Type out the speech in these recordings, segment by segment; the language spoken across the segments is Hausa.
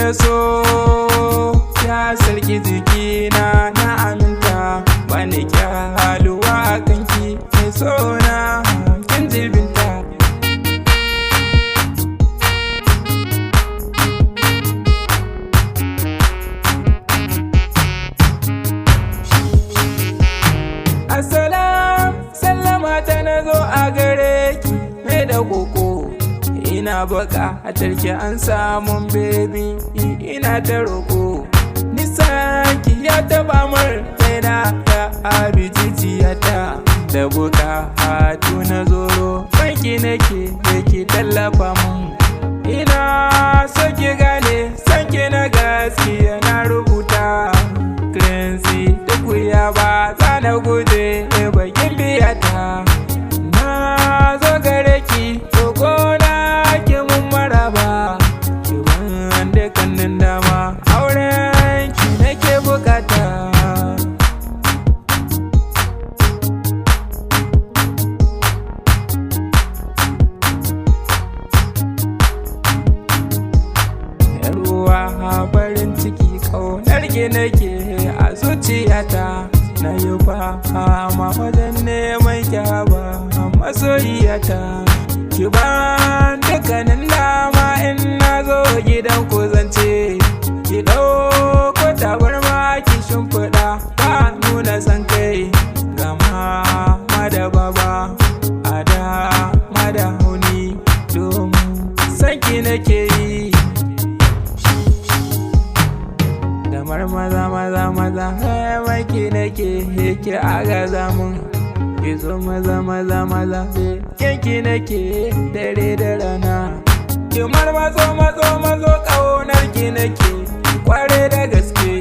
da so ya sarki jikina na aminta bani kyaluwa a kanki mai sona kin jibinta. Assalam sallama ta nazo a gare ki mai da koko ina baka a tarki an samun baby ina ta roko nisan ki ya taba mar kaina ta abijijiyata da buka hatu na zoro banki nake yake tallafa mun ina so ki gane sanki na gaskiya na rubuta currency duk wuya ba za na guje bakin biyata na zo gare ki roko na ki mun maraba ki wanda kannin dama auren ki nake bukata. Ruwa farin ciki kaunar ki nake a zuciyata na yi fama wajen neman kyaba masoyiyata ki ba dukkanin dama in na zo gidan ku zance ki ɗauko tabarma ki shimfiɗa ba nuna san kai gama mada baba a da mada hauni domin sanki nake yi da maza maki nake ki agaza mun ki zo maza kinki nake dare da rana ki mazo kaunar ki nake kware da gaske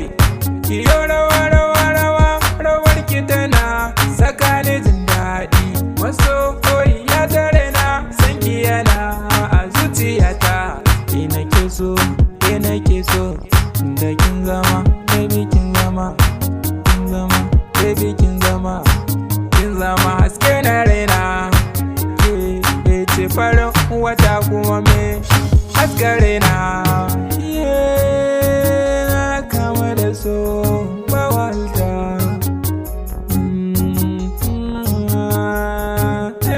ki yo rawar ki tana sakani jin daɗi masoyiya tare na san ki yana a zuciyata ki nake so da kin zama baby kin zama baby kin zama haske na raina ke ce farin wata kuma me haska raina na kama da so ba walta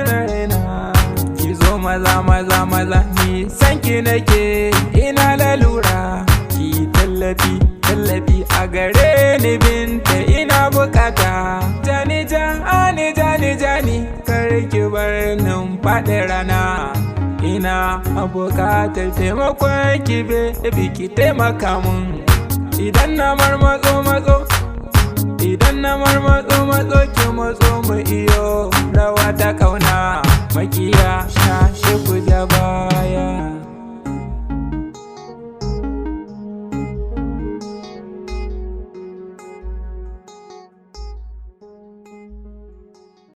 raina ki zo maza ni sanki nake ina lalura ki tallafi a gare ni binta ina bukata jani kar ki bar nan faɗi rana ina bukatar taimakon ki baby ki taimaka mun idan na marmatso ki matso mu iyo